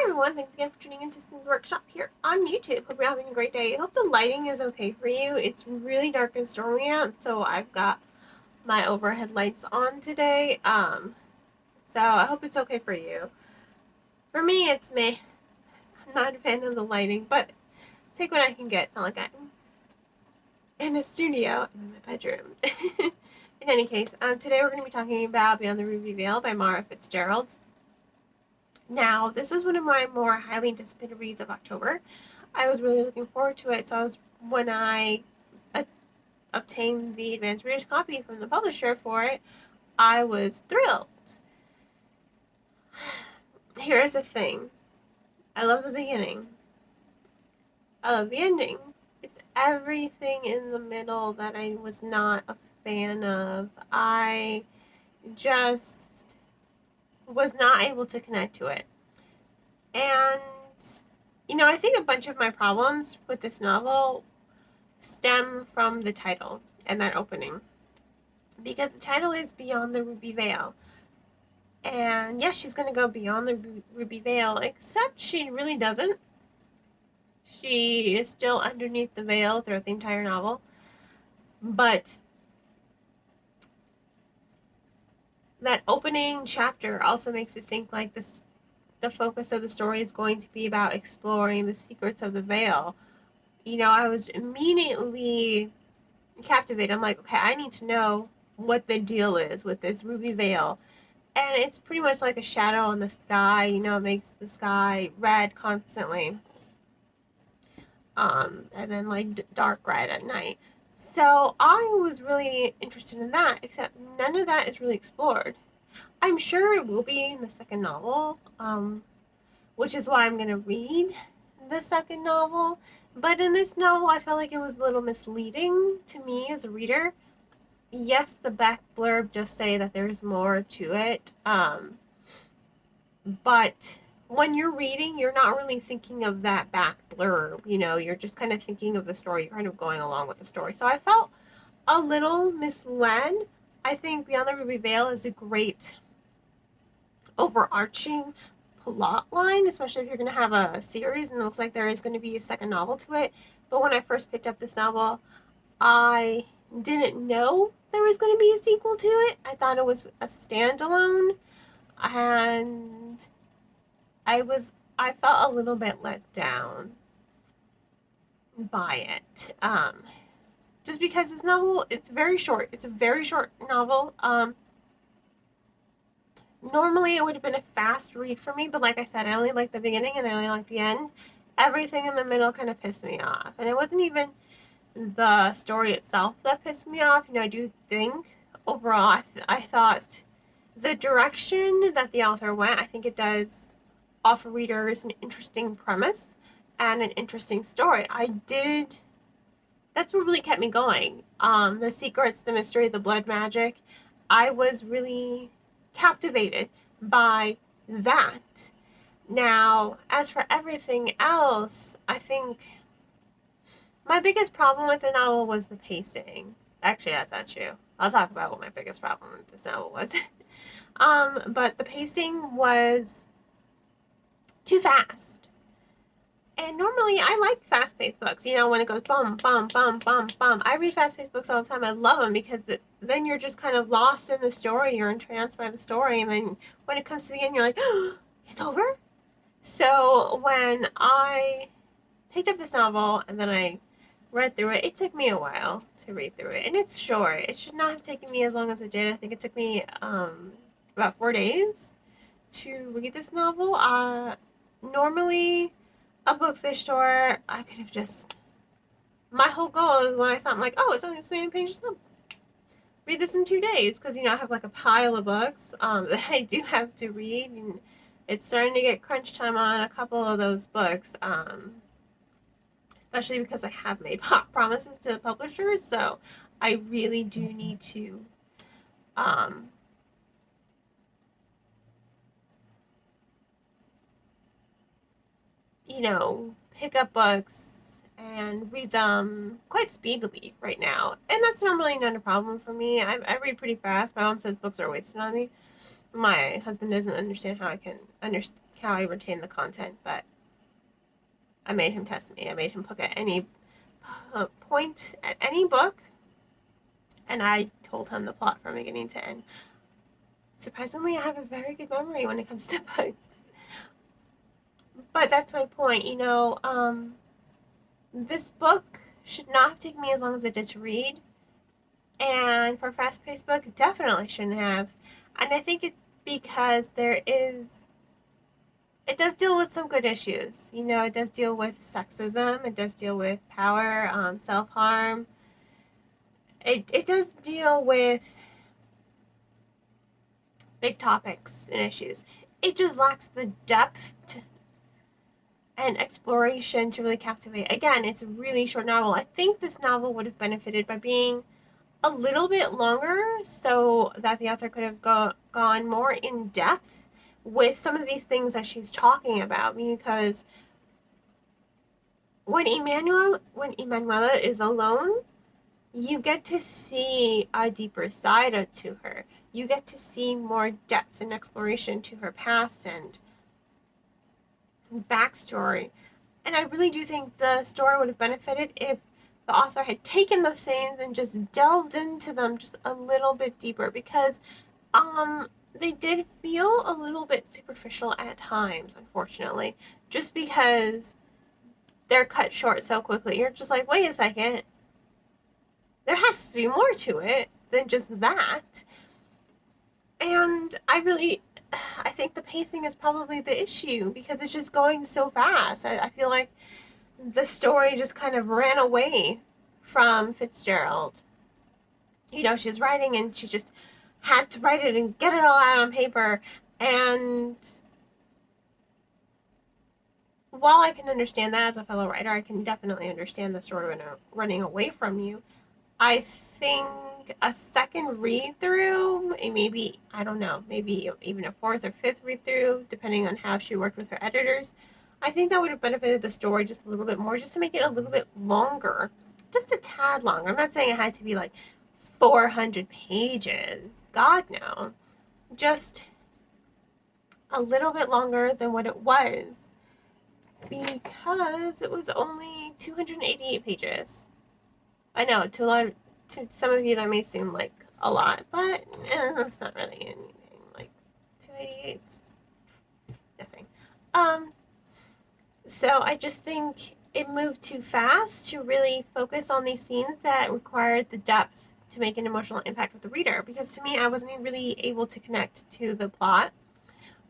Hi everyone, thanks again for tuning into Sin's Workshop here on YouTube. Hope you're having a great day. I hope the lighting is okay for you. It's really dark and stormy out, so I've got my overhead lights on today. So I hope it's okay for you. For me, it's me. I'm not a fan of the lighting, but take what I can get. It's not like I'm in a studio. I'm in my bedroom. In any case, today we're going to be talking about Beyond the Ruby Veil by Mara Fitzgerald. Now, this was one of my more highly anticipated reads of October. I was really looking forward to it, so when I obtained the advanced reader's copy from the publisher for it, I was thrilled. Here's the thing. I love the beginning. I love the ending. It's everything in the middle that I was not a fan of. I just was not able to connect to it. And, I think a bunch of my problems with this novel stem from the title and that opening. Because the title is Beyond the Ruby Veil. And yes, she's going to go beyond the Ruby Veil, except she really doesn't. She is still underneath the veil throughout the entire novel. But that opening chapter also makes it think like the focus of the story is going to be about exploring the secrets of the veil. I was immediately captivated. I'm like, okay, I need to know what the deal is with this ruby veil. And it's pretty much like a shadow on the sky. It makes the sky red constantly. And then like dark red at night. So I was really interested in that, except none of that is really explored. I'm sure it will be in the second novel, which is why I'm going to read the second novel. But in this novel, I felt like it was a little misleading to me as a reader. Yes, the back blurb just say that there's more to it. But when you're reading, you're not really thinking of that back blurb. You're just kind of thinking of the story. You're kind of going along with the story. So I felt a little misled. I think Beyond the Ruby Veil is a great overarching plot line, especially if you're going to have a series, and it looks like there is going to be a second novel to it. But when I first picked up this novel, I didn't know there was going to be a sequel to it. I thought it was a standalone, and I felt a little bit let down by it. Just because this novel, it's very short. It's a very short novel. Normally it would have been a fast read for me, but like I said, I only like the beginning and I only like the end. Everything in the middle kind of pissed me off. And it wasn't even the story itself that pissed me off. I do think overall, I thought the direction that the author went, I think it does offer readers an interesting premise and an interesting story. That's what really kept me going. The secrets, the mystery, the blood magic. I was really captivated by that. Now, as for everything else, I think my biggest problem with the novel was the pacing. Actually, that's not true. I'll talk about what my biggest problem with this novel was. But the pacing was too fast. And normally I like fast-paced books, when it goes bum, bum, bum, bum, bum. I read fast-paced books all the time. I love them because then you're just kind of lost in the story. You're entranced by the story. And then when it comes to the end, you're like, oh, it's over? So when I picked up this novel and then I read through it, it took me a while to read through it. And it's short. It should not have taken me as long as it did. I think it took me about 4 days to read this novel. Normally, a book this short, I could have just... My whole goal is when I saw it, I'm like, oh, it's only this many pages. Read this in 2 days, because, I have like a pile of books that I do have to read, and it's starting to get crunch time on a couple of those books, especially because I have made promises to the publishers, so I really do need to pick up books and read them quite speedily right now. And that's normally not a problem for me. I read pretty fast. My mom says books are wasted on me. my husband doesn't understand how I retain the content, but I made him test me. I made him look at any point at any book, and I told him the plot from beginning to end. Surprisingly, I have a very good memory when it comes to books. But that's my point, this book should not have taken me as long as it did to read. And for a fast-paced book, it definitely shouldn't have. And I think it's because it does deal with some good issues. It does deal with sexism. It does deal with power, self-harm. It does deal with big topics and issues. It just lacks the depth and exploration to really captivate. Again, it's a really short novel. I think this novel would have benefited by being a little bit longer so that the author could have gone more in depth with some of these things that she's talking about, because when Emanuela is alone, you get to see a deeper side to her. You get to see more depth and exploration to her past and backstory. And I really do think the story would have benefited if the author had taken those scenes and just delved into them just a little bit deeper, because they did feel a little bit superficial at times, unfortunately, just because they're cut short so quickly. You're just like, wait a second, there has to be more to it than just that. And I think the pacing is probably the issue, because it's just going so fast. I feel like the story just kind of ran away from Fitzgerald. She was writing and she just had to write it and get it all out on paper. And while I can understand that as a fellow writer, I can definitely understand the story running away from you. I think a second read through, maybe, I don't know, maybe even a fourth or fifth read through, depending on how she worked with her editors, I think that would have benefited the story just a little bit more, just to make it a little bit longer, just a tad longer. I'm not saying it had to be like 400 pages. God, no. Just a little bit longer than what it was, because it was only 288 pages. I know, to some of you that may seem like a lot, but it's not really anything. Like 288, nothing. So I just think it moved too fast to really focus on these scenes that required the depth to make an emotional impact with the reader. Because to me, I wasn't really able to connect to the plot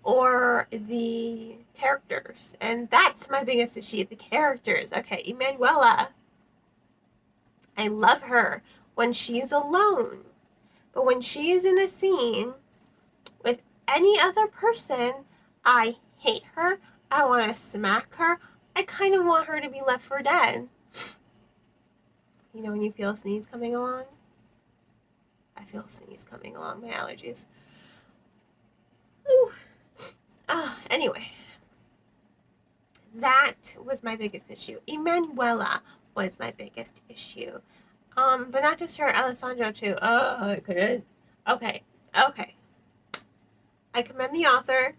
or the characters. And that's my biggest issue, the characters. Okay, Emanuela, I love her when she's alone. But when she's in a scene with any other person, I hate her. I want to smack her. I kind of want her to be left for dead. When you feel a sneeze coming along? I feel a sneeze coming along. My allergies. Ooh. Anyway. That was my biggest issue. Emanuela was my biggest issue. But not just her, Alessandro too. Oh, I couldn't. Okay. I commend the author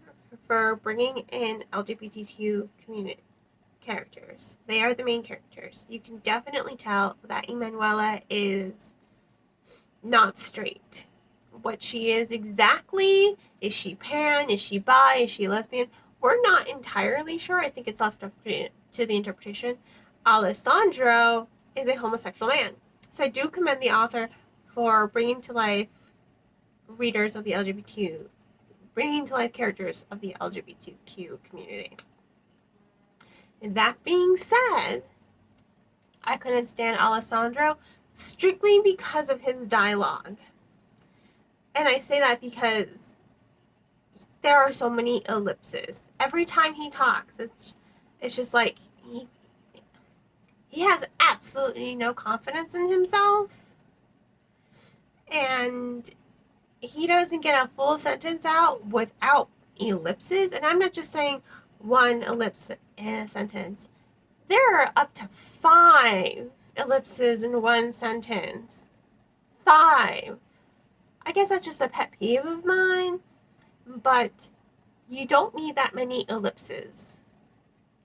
for bringing in LGBTQ community characters. They are the main characters. You can definitely tell that Emanuela is not straight. What she is exactly, is she pan, is she bi, is she lesbian? We're not entirely sure. I think it's left up to the interpretation. Alessandro is a homosexual man. So I do commend the author for bringing to life readers of the LGBTQ, bringing to life characters of the LGBTQ community. And that being said, I couldn't stand Alessandro strictly because of his dialogue. And I say that because there are so many ellipses. Every time he talks, it's just like he has absolutely no confidence in himself. And he doesn't get a full sentence out without ellipses. And I'm not just saying one ellipse in a sentence. There are up to 5 ellipses in one sentence. 5. I guess that's just a pet peeve of mine. but you don't need that many ellipses.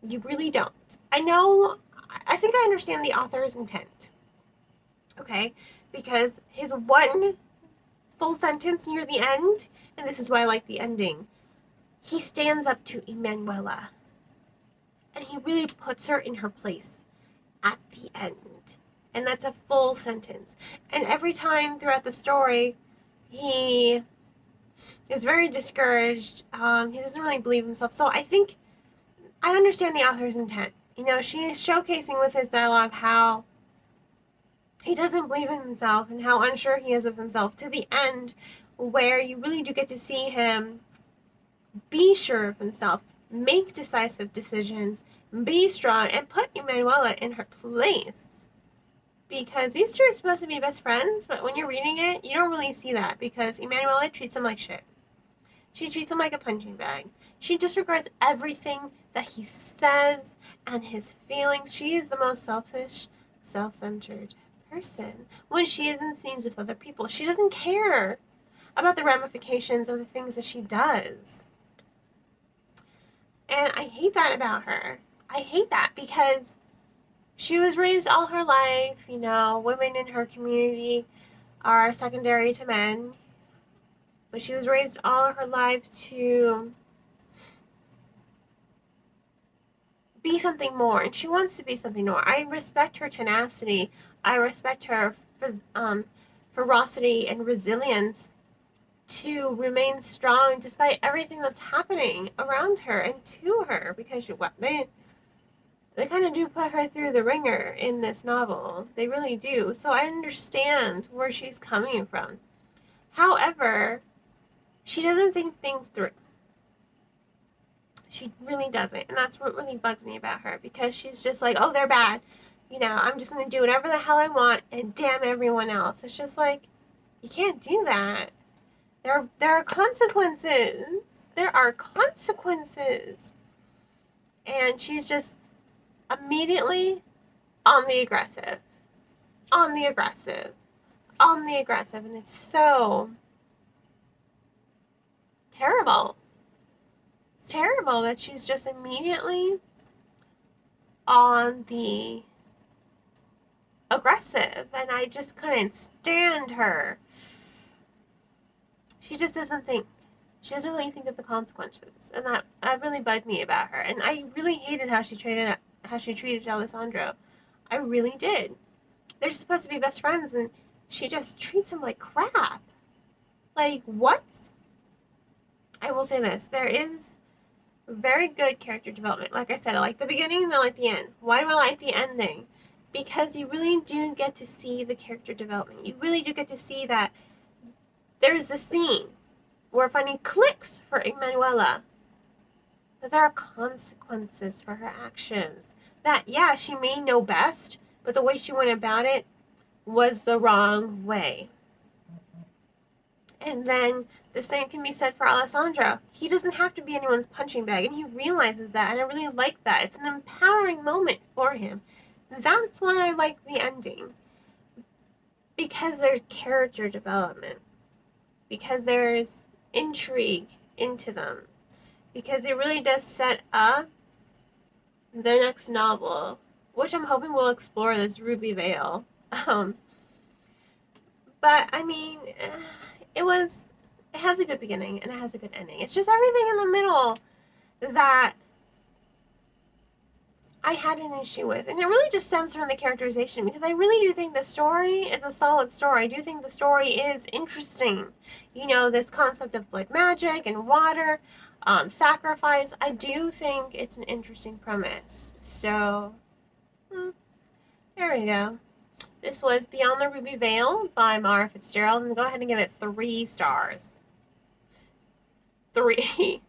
You really don't. I think I understand the author's intent, okay? Because his one full sentence near the end, and this is why I like the ending, he stands up to Emanuela, and he really puts her in her place at the end. And that's a full sentence. And every time throughout the story, he is very discouraged. He doesn't really believe himself. So I think I understand the author's intent. You know, she is showcasing with his dialogue how he doesn't believe in himself and how unsure he is of himself, to the end where you really do get to see him be sure of himself, make decisive decisions, be strong, and put Emanuela in her place. Because these two are supposed to be best friends, but when you're reading it, you don't really see that, because Emanuela treats him like shit. She treats him like a punching bag. She disregards everything that he says and his feelings. She is the most selfish, self-centered person when she is in scenes with other people. She doesn't care about the ramifications of the things that she does. And I hate that about her. I hate that because she was raised all her life, you know, women in her community are secondary to men. But she was raised all her life to be something more, and she wants to be something more. I respect her tenacity. I respect her ferocity and resilience to remain strong despite everything that's happening around her and to her, because they kind of do put her through the ringer in this novel. They really do. So I understand where she's coming from. However, she doesn't think things through. She really doesn't. And that's what really bugs me about her, because she's just like, oh, they're bad. You know, I'm just going to do whatever the hell I want and damn everyone else. It's just like, you can't do that. There are consequences. There are consequences. And she's just immediately on the aggressive. On the aggressive. On the aggressive. And it's so terrible. Terrible that she's just immediately on the aggressive, and I just couldn't stand her. She just doesn't think. She doesn't really think of the consequences, and that really bugged me about her. And I really hated how she treated Alessandro. I really did. They're supposed to be best friends, and she just treats him like crap. Like, what? I will say this: there is very good character development. Like I said, I like the beginning and I like the end. Why do I like the ending? Because you really do get to see the character development. You really do get to see that there's this scene where it finally clicks for Emanuela that there are consequences for her actions. That, yeah, she may know best, but the way she went about it was the wrong way. And then the same can be said for Alessandro. He doesn't have to be anyone's punching bag, and he realizes that, and I really like that. It's an empowering moment for him. That's why I like the ending. Because there's character development. Because there's intrigue into them. Because it really does set up the next novel, which I'm hoping will explore this Ruby Veil. But, I mean, it has a good beginning and it has a good ending. It's just everything in the middle that I had an issue with. And it really just stems from the characterization, because I really do think the story is a solid story. I do think the story is interesting. You know, this concept of blood magic and water, sacrifice. I do think it's an interesting premise. So, there we go. This was Beyond the Ruby Veil by Mara Fitzgerald, and go ahead and give it 3 stars. 3.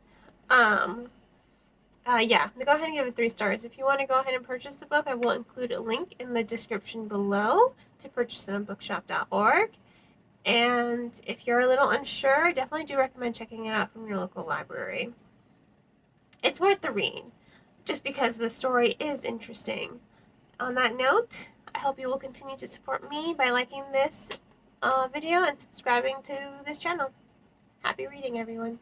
Yeah, go ahead and give it 3 stars. If you want to go ahead and purchase the book, I will include a link in the description below to purchase it on bookshop.org. And if you're a little unsure, I definitely do recommend checking it out from your local library. It's worth the read, just because the story is interesting. On that note, I hope you will continue to support me by liking this video and subscribing to this channel. Happy reading, everyone.